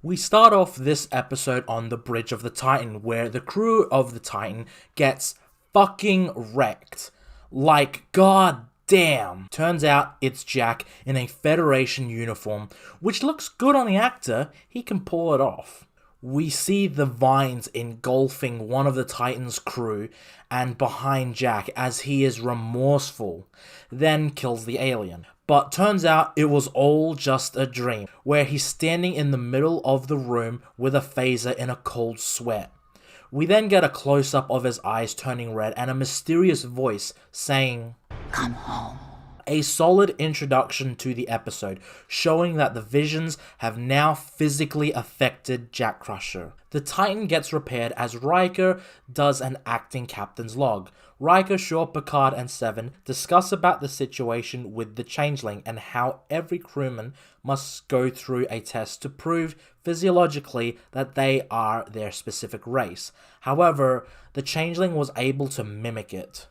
We start off this episode on the bridge of the Titan, where the crew of the Titan gets fucking wrecked. Like, god damn. Turns out it's Jack in a Federation uniform, which looks good on the actor, he can pull it off. We see the vines engulfing one of the Titan's crew and behind Jack as he is remorseful, then kills the alien. But turns out it was all just a dream, where he's standing in the middle of the room with a phaser in a cold sweat. We then get a close-up of his eyes turning red and a mysterious voice saying, "Come home." A solid introduction to the episode, showing that the visions have now physically affected Jack Crusher. The Titan gets repaired as Riker does an acting captain's log. Riker, Shaw, Picard, and Seven discuss about the situation with the Changeling and how every crewman must go through a test to prove physiologically that they are their specific race. However, the Changeling was able to mimic it.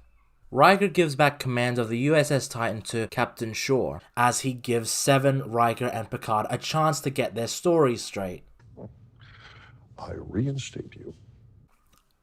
Riker gives back command of the USS Titan to Captain Shaw, as he gives Seven, Riker, and Picard a chance to get their stories straight. I reinstate you.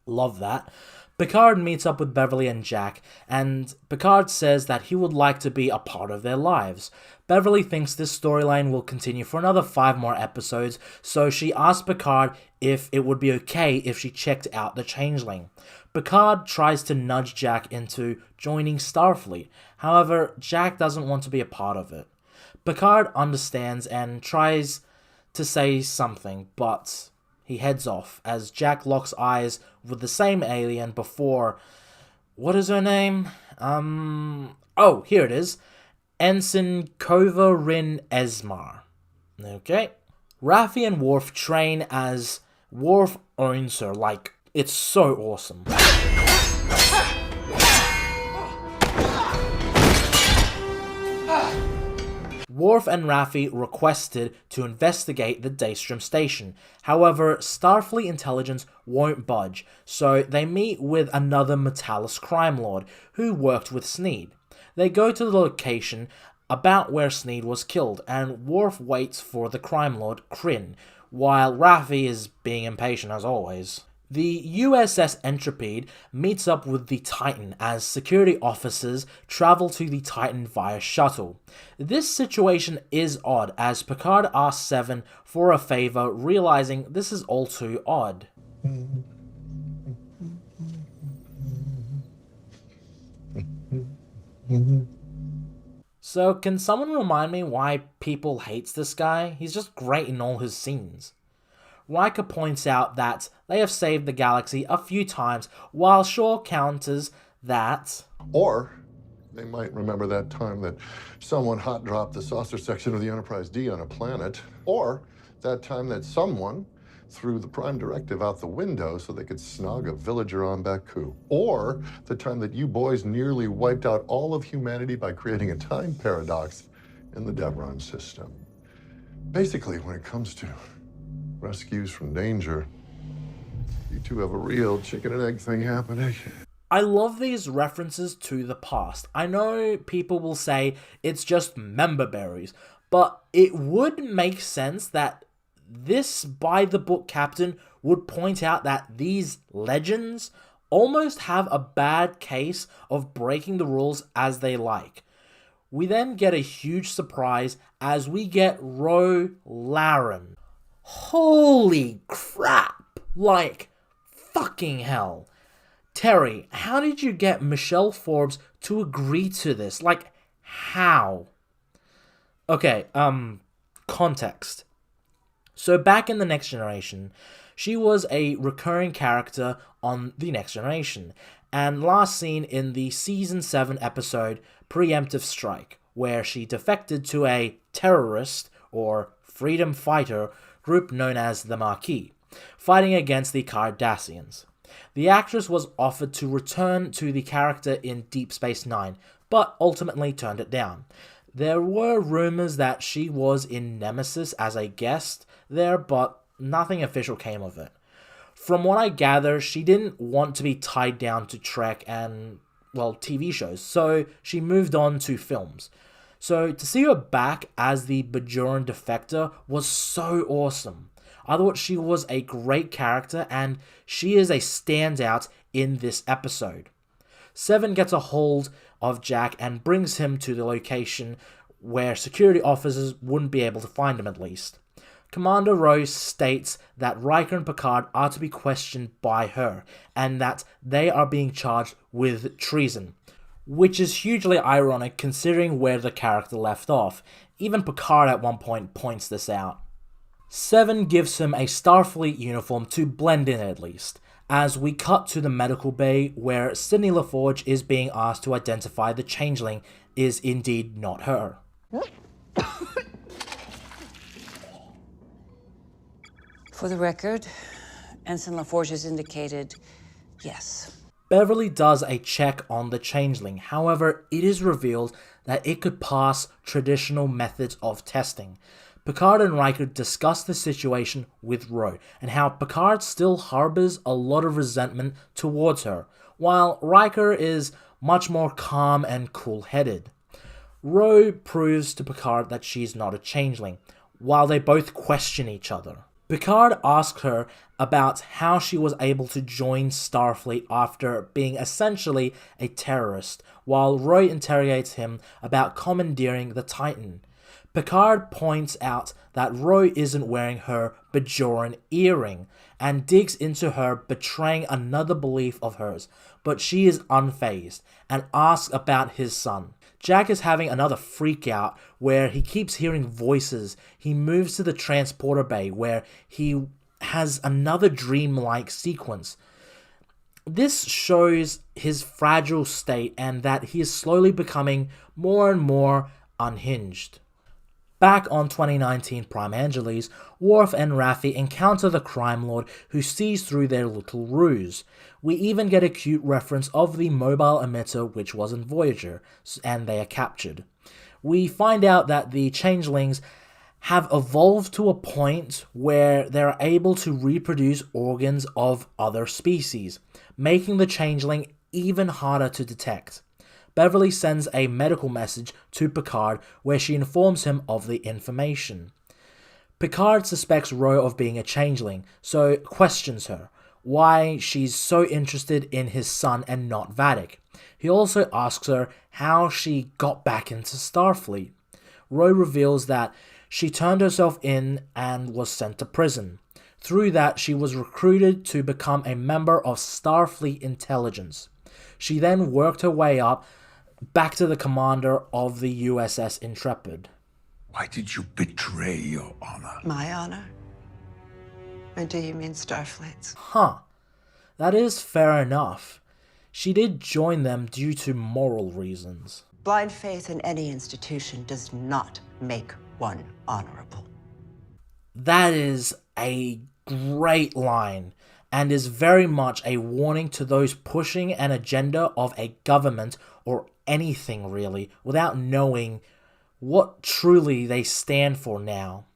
Love that. Picard meets up with Beverly and Jack, and Picard says that he would like to be a part of their lives. Beverly thinks this storyline will continue for another 5 more episodes, so she asks Picard if it would be okay if she checked out the Changeling. Picard tries to nudge Jack into joining Starfleet, however, Jack doesn't want to be a part of it. Picard understands and tries to say something, but he heads off as Jack locks eyes with the same alien before... What is her name? Oh, here it is. Ensign Kova Rin Esmar. Okay. Raffi and Worf train as Worf owns her, like, it's so awesome. Worf and Raffi requested to investigate the Daystrom station. However, Starfleet intelligence won't budge, so they meet with another Metallus crime lord who worked with Sneed. They go to the location about where Sneed was killed, and Worf waits for the crime lord, Kryn, while Raffi is being impatient as always. The USS Intrepid meets up with the Titan as security officers travel to the Titan via shuttle. This situation is odd as Picard asks Seven for a favor, realizing this is all too odd. So can someone remind me why people hates this guy? He's just great in all his scenes. Riker points out that they have saved the galaxy a few times, while Shaw counters that... Or they might remember that time that someone hot dropped the saucer section of the Enterprise D on a planet. Or that time that someone threw the Prime Directive out the window so they could snog a villager on Baku. Or the time that you boys nearly wiped out all of humanity by creating a time paradox in the Devron system. Basically, when it comes to rescues from danger, you two have a real chicken and egg thing happening. I love these references to the past. I know people will say it's just member berries, but it would make sense that this by-the-book captain would point out that these legends almost have a bad case of breaking the rules as they like. We then get a huge surprise as we get Ro Laren. Holy crap! Like, fucking hell. Terry, how did you get Michelle Forbes to agree to this? Like, how? Okay, context. So back in The Next Generation, she was a recurring character on The Next Generation, and last seen in the Season 7 episode Preemptive Strike, where she defected to a terrorist, or freedom fighter, group known as the Maquis, fighting against the Cardassians. The actress was offered to return to the character in Deep Space Nine, but ultimately turned it down. There were rumors that she was in Nemesis as a guest there, but nothing official came of it. From what I gather, she didn't want to be tied down to Trek and, well, TV shows, so she moved on to films. So to see her back as the Bajoran defector was so awesome. I thought she was a great character, and she is a standout in this episode. Seven gets a hold of Jack and brings him to the location where security officers wouldn't be able to find him, at least. Commander Rose states that Riker and Picard are to be questioned by her, and that they are being charged with treason, which is hugely ironic considering where the character left off. Even Picard at one point points this out. Seven gives him a Starfleet uniform to blend in, at least, as we cut to the medical bay where Sydney LaForge is being asked to identify the changeling is indeed not her. For the record, Ensign LaForge has indicated yes. Beverly does a check on the changeling, however, it is revealed that it could pass traditional methods of testing. Picard and Riker discuss the situation with Ro, and how Picard still harbors a lot of resentment towards her, while Riker is much more calm and cool-headed. Ro proves to Picard that she's not a changeling, while they both question each other. Picard asks her about how she was able to join Starfleet after being essentially a terrorist, while Roy interrogates him about commandeering the Titan. Picard points out that Roy isn't wearing her Bajoran earring, and digs into her betraying another belief of hers, but she is unfazed, and asks about his son. Jack is having another freak out where he keeps hearing voices. He moves to the transporter bay where he has another dream-like sequence. This shows his fragile state and that he is slowly becoming more and more unhinged. Back on 2019 Prime Angeles, Worf and Raffi encounter the crime lord who sees through their little ruse. We even get a cute reference of the mobile emitter which was in Voyager, and they are captured. We find out that the changelings have evolved to a point where they're able to reproduce organs of other species, making the changeling even harder to detect. Beverly sends a medical message to Picard where she informs him of the information. Picard suspects Ro of being a changeling, so questions her, why she's so interested in his son and not Vadic. He also asks her how she got back into Starfleet. Ro reveals that she turned herself in and was sent to prison. Through that, she was recruited to become a member of Starfleet Intelligence. She then worked her way up back to the commander of the USS Intrepid. Why did you betray your honor? My honor? Or do you mean Starfleet's? Huh. That is fair enough. She did join them due to moral reasons. Blind faith in any institution does not make one honorable. That is a great line, and is very much a warning to those pushing an agenda of a government or anything really, without knowing what truly they stand for now.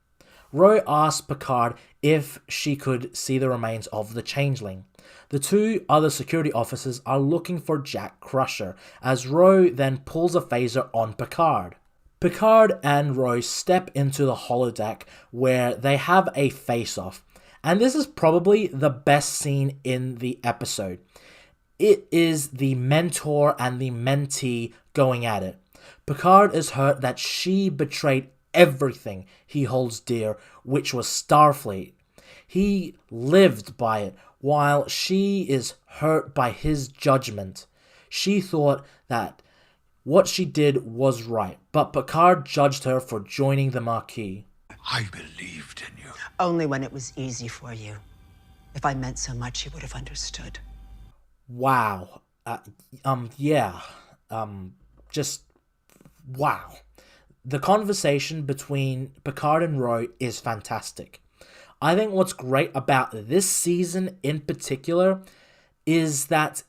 Ro asks Picard if she could see the remains of the changeling. The two other security officers are looking for Jack Crusher, as Ro then pulls a phaser on Picard. Picard and Ro step into the holodeck where they have a face-off, and this is probably the best scene in the episode. It is the mentor and the mentee going at it. Picard is hurt that she betrayed everything he holds dear, which was Starfleet. He lived by it, while she is hurt by his judgment. She thought that what she did was right, but Picard judged her for joining the Maquis. I believed in you. Only when it was easy for you. If I meant so much, you would have understood. Wow. Just wow. The conversation between Picard and Ro is fantastic. I think what's great about this season in particular is that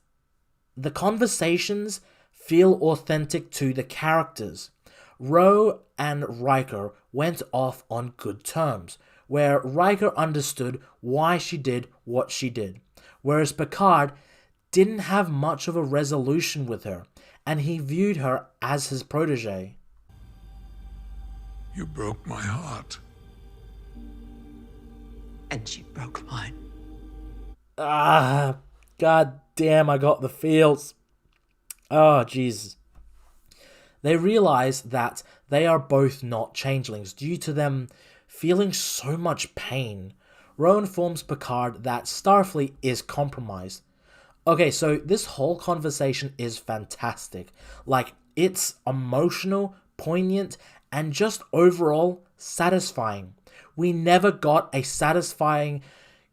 the conversations feel authentic to the characters. Ro and Riker went off on good terms, where Riker understood why she did what she did, whereas Picard didn't have much of a resolution with her, and he viewed her as his protege. You broke my heart. and she broke mine. Ah, god damn, I got the feels. Oh, Jesus. They realize that they are both not changelings due to them feeling so much pain. Ro informs Picard that Starfleet is compromised. Okay, so this whole conversation is fantastic. Like, it's emotional, poignant, and just overall satisfying. We never got a satisfying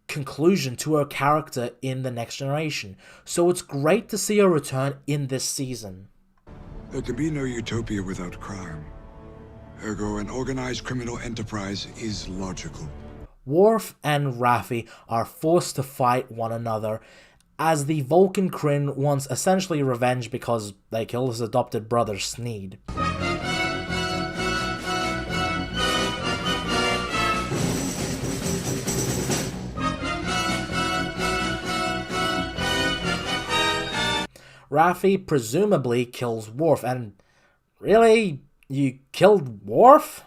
conclusion to her character in The Next Generation, so it's great to see her return in this season. There can be no utopia without crime. Ergo, an organized criminal enterprise is logical. Worf and Raffi are forced to fight one another as the Vulcan Kryn wants essentially revenge because they killed his adopted brother Sneed. Raffi presumably kills Worf, and really? You killed Worf?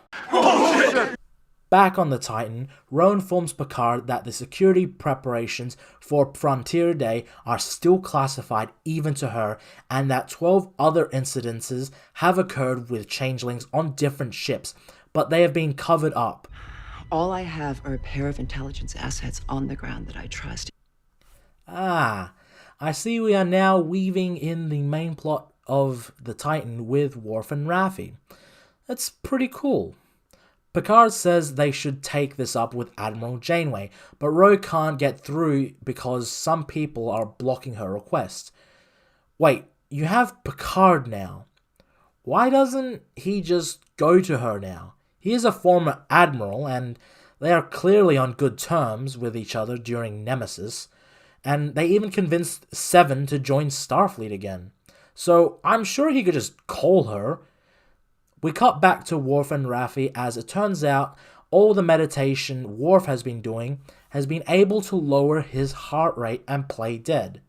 Back on the Titan, Ro informs Picard that the security preparations for Frontier Day are still classified even to her, and that 12 other incidences have occurred with changelings on different ships, but they have been covered up. All I have are a pair of intelligence assets on the ground that I trust. Ah, I see we are now weaving in the main plot of the Titan with Worf and Raffi. That's pretty cool. Picard says they should take this up with Admiral Janeway, but Ro can't get through because some people are blocking her request. Wait, you have Picard now. Why doesn't he just go to her now? He is a former admiral, and they are clearly on good terms with each other during Nemesis, and they even convinced Seven to join Starfleet again. So I'm sure he could just call her. We cut back to Worf and Raffi as it turns out all the meditation Worf has been doing has been able to lower his heart rate and play dead.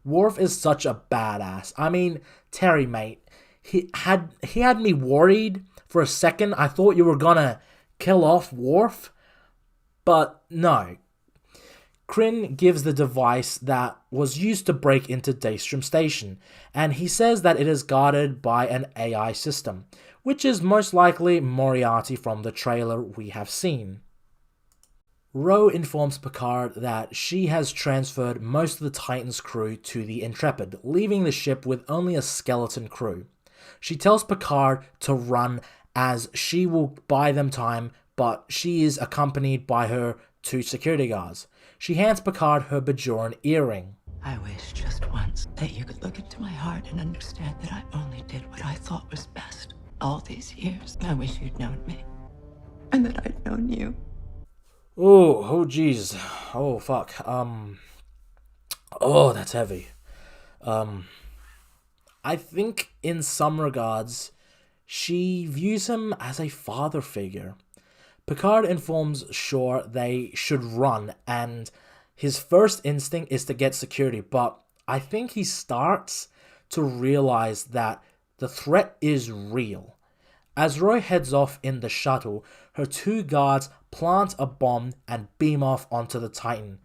Worf is such a badass. I mean, Terry, mate, he had me worried for a second. I thought you were gonna kill off Worf, but no. Kryn gives the device that was used to break into Daystrom Station, and he says that it is guarded by an AI system, which is most likely Moriarty from the trailer we have seen. Ro informs Picard that she has transferred most of the Titan's crew to the Intrepid, leaving the ship with only a skeleton crew. She tells Picard to run as she will buy them time, but she is accompanied by her two security guards. She hands Picard her Bajoran earring. I wish just once that you could look into my heart and understand that I only did what I thought was best. All these years, I wish you'd known me. And that I'd known you. Oh, jeez. Oh, fuck. Oh, that's heavy. I think in some regards, she views him as a father figure. Picard informs Shaw they should run, and his first instinct is to get security, but I think he starts to realize that the threat is real. As Roy heads off in the shuttle, her two guards plant a bomb and beam off onto the Titan.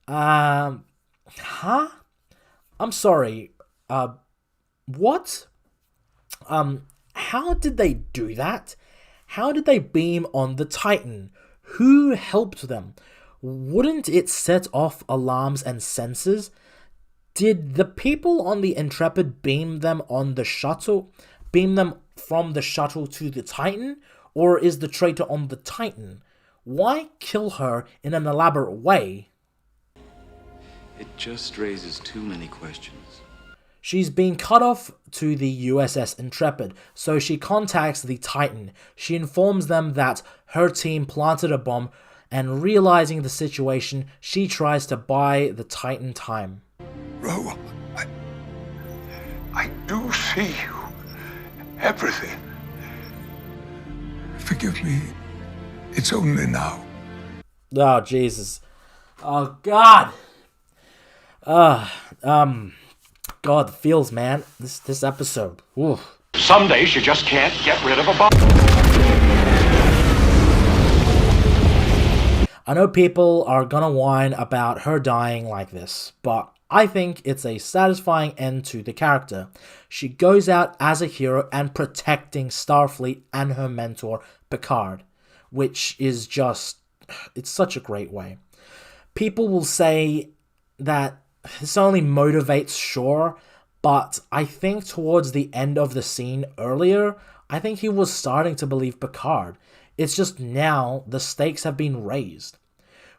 I'm sorry, what? How did they do that? How did they beam on the Titan? Who helped them? Wouldn't it set off alarms and sensors? Did the people on the Intrepid beam them on the shuttle? Beam them from the shuttle to the Titan? Or is the traitor on the Titan? Why kill her in an elaborate way? It just raises too many questions. She's been cut off to the USS Intrepid, so she contacts the Titan. She informs them that her team planted a bomb, and realizing the situation, she tries to buy the Titan time. Ro, I do see you. Everything. Forgive me. It's only now. Oh, Jesus. Oh, God. God, the feels, man. This episode. Oof. Some days you just can't get rid of a bomb. I know people are gonna whine about her dying like this, but I think it's a satisfying end to the character. She goes out as a hero and protecting Starfleet and her mentor, Picard, which is just, it's such a great way. People will say that this only motivates Shaw, but I think towards the end of the scene earlier, I think he was starting to believe Picard. It's just now the stakes have been raised.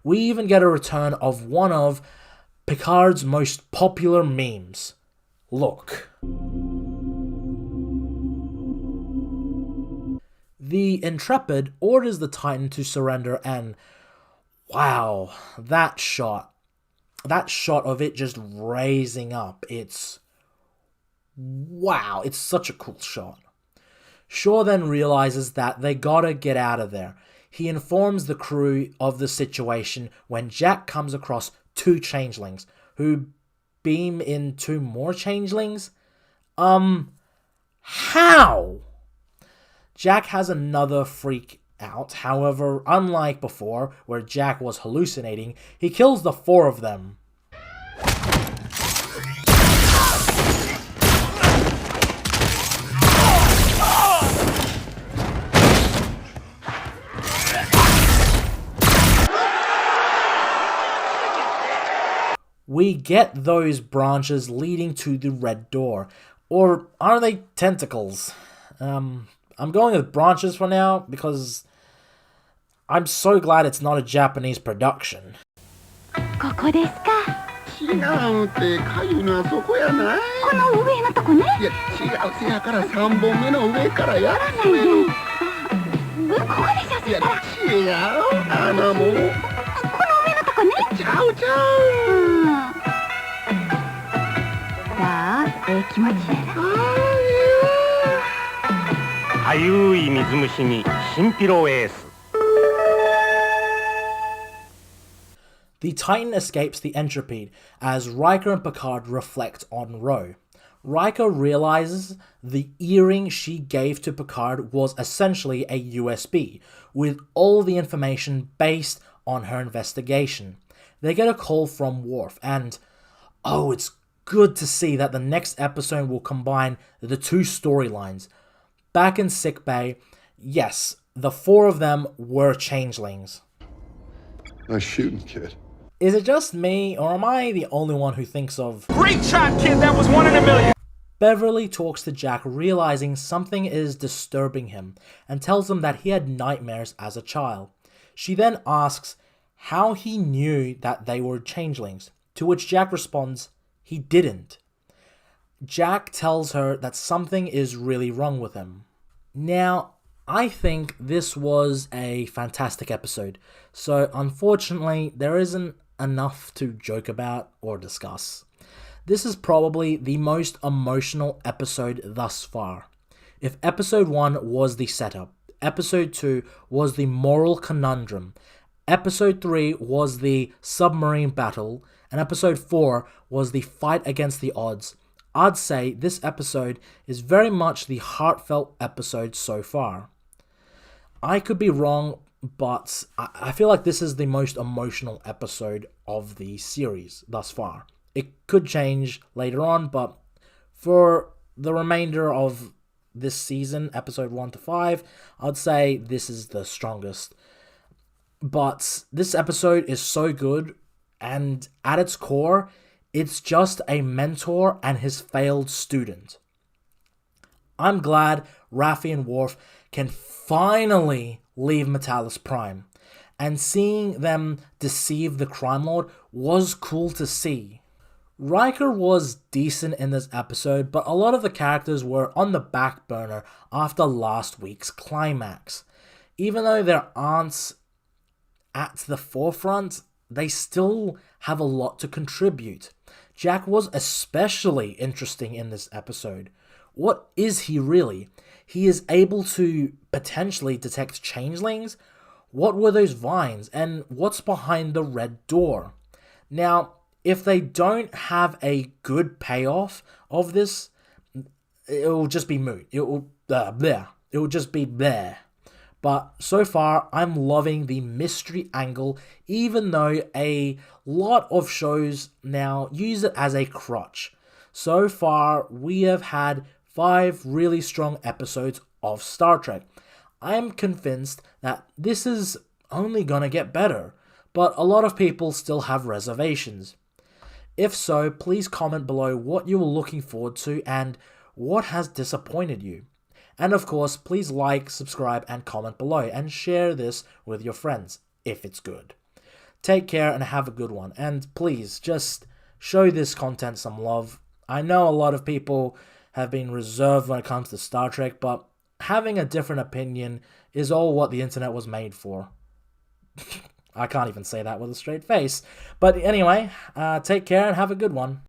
We even get a return of one of Picard's most popular memes. Look. The Intrepid orders the Titan to surrender, and wow, that shot of it just raising up, it's such a cool shot. Shaw then realizes that they gotta get out of there. He informs the crew of the situation when Jack comes across 2 changelings who beam in 2 more changelings. How? Jack has another freak out. However, unlike before, where Jack was hallucinating, he kills the 4 of them. We get those branches leading to the red door. Or are they tentacles? I'm going with branches for now because I'm so glad it's not a Japanese production. ここですか。違うってかゆいのはそこやない。この上のとこね。いや違うせやから3本目の上からやらないで。ここでしょ。いや違う穴も。この上のとこね。ちゃうちゃう。さあ、気持ちいい。かゆい水虫にシンピロエース。The Titan escapes the Intrepid as Riker and Picard reflect on Ro. Riker realizes the earring she gave to Picard was essentially a USB, with all the information based on her investigation. They get a call from Worf, and oh, it's good to see that the next episode will combine the 2 storylines. Back in sickbay, yes, the 4 of them were changelings. Nice shooting, kid. Is it just me, or am I the only one who thinks of great shot, kid, that was 1 in a million? Beverly talks to Jack, realizing something is disturbing him, and tells him that he had nightmares as a child. She then asks how he knew that they were changelings, to which Jack responds, he didn't. Jack tells her that something is really wrong with him. Now, I think this was a fantastic episode, so unfortunately there isn't enough to joke about or discuss. This is probably the most emotional episode thus far. If episode 1 was the setup, episode 2 was the moral conundrum, episode 3 was the submarine battle, and episode 4 was the fight against the odds, I'd say this episode is very much the heartfelt episode so far. I could be wrong, but I feel like this is the most emotional episode of the series thus far. It could change later on, but for the remainder of this season, episode 1 to 5, I'd say this is the strongest. But this episode is so good, and at its core, it's just a mentor and his failed student. I'm glad Raffi and Worf can finally leave Metalis Prime, and seeing them deceive the Crime Lord was cool to see. Riker was decent in this episode, but a lot of the characters were on the back burner after last week's climax. Even though their aren't at the forefront, they still have a lot to contribute. Jack was especially interesting in this episode. What is he really? He is able to potentially detect changelings? What were those vines? And what's behind the red door? Now, if they don't have a good payoff of this, it will just be moot. It will just be there. But so far, I'm loving the mystery angle, even though a lot of shows now use it as a crutch. So far, we have had 5 really strong episodes of Star Trek. I am convinced that this is only gonna get better, but a lot of people still have reservations. If so, please comment below what you were looking forward to and what has disappointed you. And of course, please like, subscribe, and comment below, and share this with your friends, if it's good. Take care and have a good one, and please, just show this content some love. I know a lot of people have been reserved when it comes to Star Trek, but having a different opinion is all what the internet was made for. I can't even say that with a straight face. But anyway, take care and have a good one.